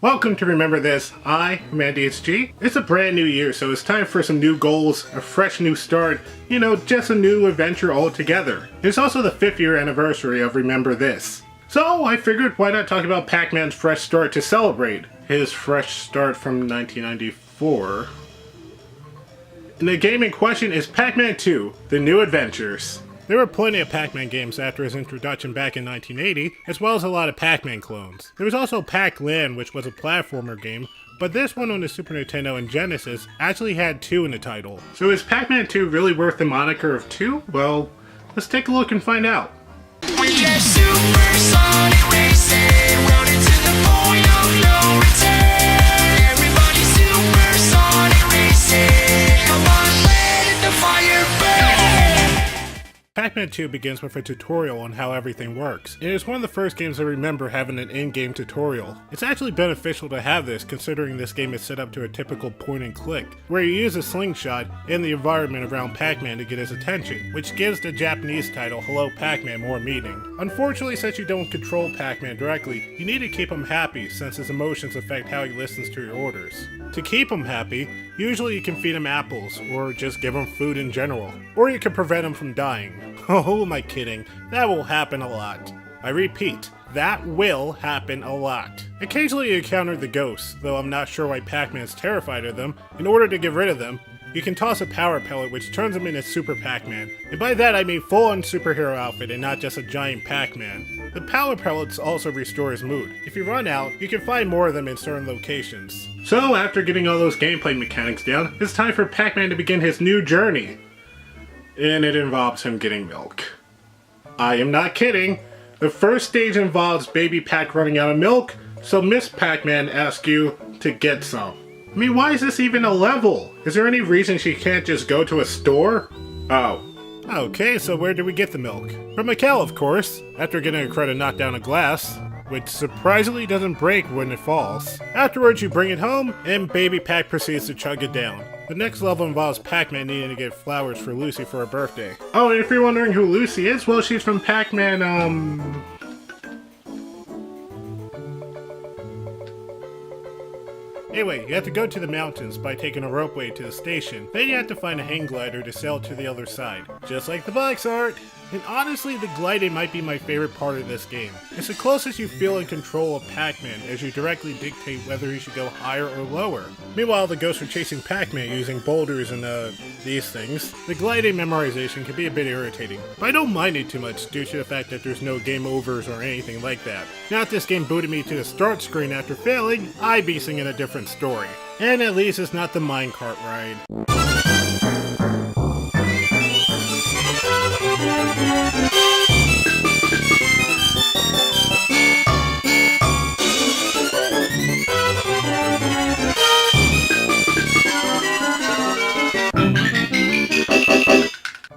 Welcome to Remember This. I am AndyHG. It's a brand new year, so it's time for some new goals, a fresh new start, just a new adventure altogether. It's also the 5th year anniversary of Remember This. So I figured why not talk about Pac-Man's fresh start to celebrate. His fresh start from 1994. And the game in question is Pac-Man 2, The New Adventures. There were plenty of Pac-Man games after his introduction back in 1980, as well as a lot of Pac-Man clones. There was also Pac-Land, which was a platformer game, but this one on the Super Nintendo and Genesis actually had 2 in the title. So is Pac-Man 2 really worth the moniker of 2? Well, let's take a look and find out. We are supersonic racing, running to the point of no return. Everybody supersonic racing, come on, let the fire burn. Pac-Man 2 begins with a tutorial on how everything works. It is one of the first games I remember having an in-game tutorial. It's actually beneficial to have this, considering this game is set up to a typical point and click, where you use a slingshot and the environment around Pac-Man to get his attention, which gives the Japanese title Hello Pac-Man more meaning. Unfortunately, since you don't control Pac-Man directly, you need to keep him happy since his emotions affect how he listens to your orders. To keep him happy, usually you can feed him apples, or just give him food in general, or you can prevent him from dying. Oh, who am I kidding? That will happen a lot. I repeat, that will happen a lot. Occasionally you encounter the ghosts, though I'm not sure why Pac-Man is terrified of them. In order to get rid of them, you can toss a power pellet which turns him into Super Pac-Man. And by that I mean full-on superhero outfit and not just a giant Pac-Man. The power pellets also restore his mood. If you run out, you can find more of them in certain locations. So after getting all those gameplay mechanics down, it's time for Pac-Man to begin his new journey. And it involves him getting milk. I am not kidding. The first stage involves Baby Pac running out of milk, so Miss Pac-Man asks you to get some. I mean, why is this even a level? Is there any reason she can't just go to a store? Oh. Okay, so where do we get the milk? From a cow, of course, after getting a credit knock down a glass, which surprisingly doesn't break when it falls. Afterwards, you bring it home, and Baby Pac proceeds to chug it down. The next level involves Pac-Man needing to get flowers for Lucy for her birthday. Oh, and if you're wondering who Lucy is, well, she's from Pac-Man, Anyway, you have to go to the mountains by taking a ropeway to the station. Then you have to find a hang glider to sail to the other side. Just like the box art! And honestly, the gliding might be my favorite part of this game. It's the closest you feel in control of Pac-Man, as you directly dictate whether he should go higher or lower. Meanwhile, the ghosts are chasing Pac-Man using boulders and these things. The gliding memorization can be a bit irritating, but I don't mind it too much due to the fact that there's no game overs or anything like that. Now if this game booted me to the start screen after failing, I'd be singing a different story. And at least it's not the minecart ride.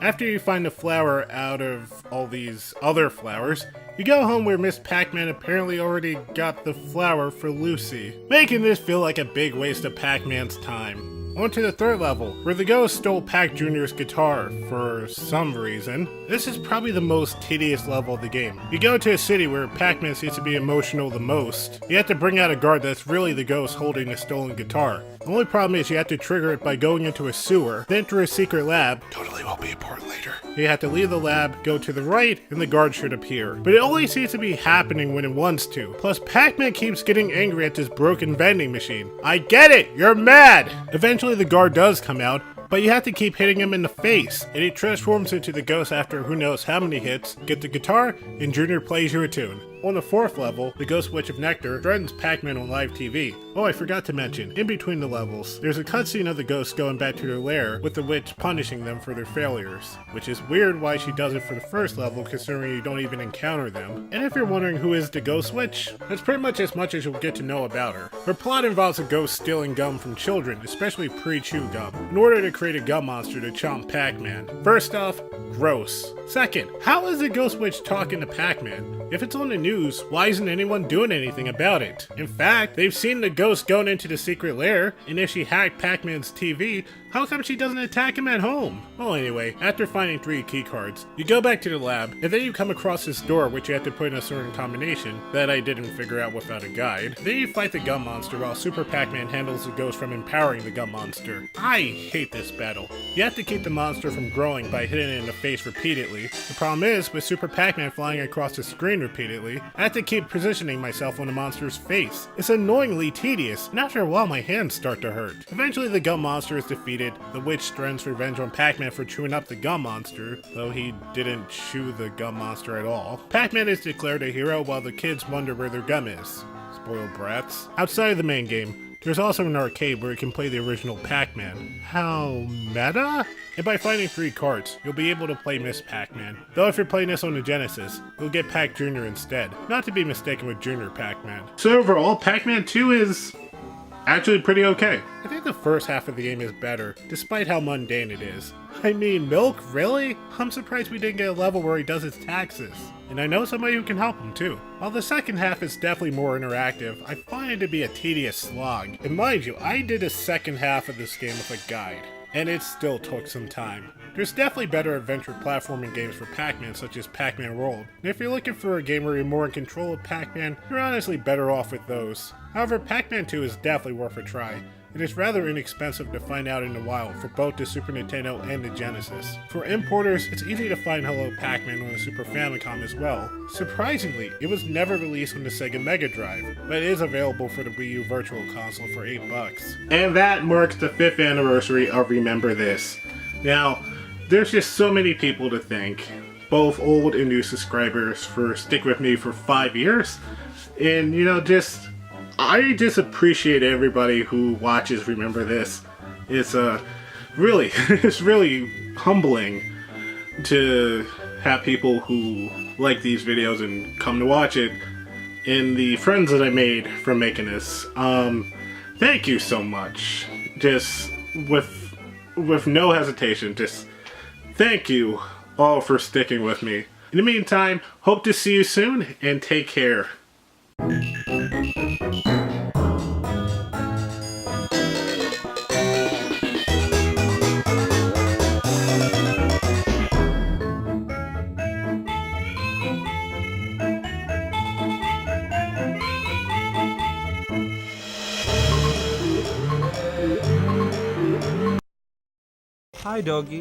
After you find a flower out of all these other flowers, you go home where Miss Pac-Man apparently already got the flower for Lucy, making this feel like a big waste of Pac-Man's time. On to the 3rd level, where the ghost stole Pac Jr.'s guitar for some reason. This is probably the most tedious level of the game. You go to a city where Pac-Man seems to be emotional the most. You have to bring out a guard that's really the ghost holding the stolen guitar. The only problem is you have to trigger it by going into a sewer, then through a secret lab. Totally will be important later. You have to leave the lab, go to the right, and the guard should appear. But it only seems to be happening when it wants to. Plus, Pac-Man keeps getting angry at this broken vending machine. I get it! You're mad! Eventually the guard does come out, but you have to keep hitting him in the face, and he transforms into the ghost after who knows how many hits, get the guitar, and Junior plays you a tune. On the 4th level, the Ghost Witch of Nectar threatens Pac-Man on live TV. Oh, I forgot to mention, in between the levels, there's a cutscene of the ghosts going back to their lair, with the witch punishing them for their failures. Which is weird why she does it for the 1st level, considering you don't even encounter them. And if you're wondering who is the Ghost Witch, that's pretty much as much as you'll get to know about her. Her plot involves a ghost stealing gum from children, especially pre-chew gum, in order to create a gum monster to chomp Pac-Man. First off, gross. Second, how is the Ghost Witch talking to Pac-Man? If it's on the news, why isn't anyone doing anything about it? In fact, they've seen the ghost going into the secret lair, and if she hacked Pac-Man's TV, how come she doesn't attack him at home? Well, anyway, after finding 3 key cards, you go back to the lab, and then you come across this door which you have to put in a certain combination that I didn't figure out without a guide. Then you fight the gum monster while Super Pac-Man handles the ghost from empowering the gum monster. I hate this battle. You have to keep the monster from growing by hitting it in the face repeatedly. The problem is, with Super Pac-Man flying across the screen repeatedly, I have to keep positioning myself on the monster's face. It's annoyingly tedious, and after a while my hands start to hurt. Eventually the gum monster is defeated. The witch threatens revenge on Pac-Man for chewing up the gum monster, though he didn't chew the gum monster at all. Pac-Man is declared a hero while the kids wonder where their gum is. Spoiled brats. Outside of the main game, there's also an arcade where you can play the original Pac-Man. How meta? And by finding 3 cards, you'll be able to play Miss Pac-Man. Though if you're playing this on the Genesis, you'll get Pac Jr. instead, not to be mistaken with Junior Pac-Man. So overall, Pac-Man 2 is actually pretty okay. I think the first half of the game is better, despite how mundane it is. I mean, milk? Really? I'm surprised we didn't get a level where he does his taxes. And I know somebody who can help him too. While the second half is definitely more interactive, I find it to be a tedious slog. And mind you, I did a second half of this game with a guide, and it still took some time. There's definitely better adventure platforming games for Pac-Man such as Pac-Man World, and if you're looking for a game where you're more in control of Pac-Man, you're honestly better off with those. However, Pac-Man 2 is definitely worth a try. It is rather inexpensive to find out in the wild for both the Super Nintendo and the Genesis. For importers, it's easy to find Hello Pac-Man on the Super Famicom as well. Surprisingly, it was never released on the Sega Mega Drive, but it is available for the Wii U Virtual Console for $8. And that marks the 5th anniversary of Remember This. Now, there's just so many people to thank, both old and new subscribers, for sticking with me for 5 years. And, you know, I just appreciate everybody who watches Remember This. It's really, it's really humbling to have people who like these videos and come to watch it, and the friends that I made from making this. Thank you so much. Just with no hesitation, just thank you all for sticking with me. In the meantime, hope to see you soon, and take care. Hi, doggy.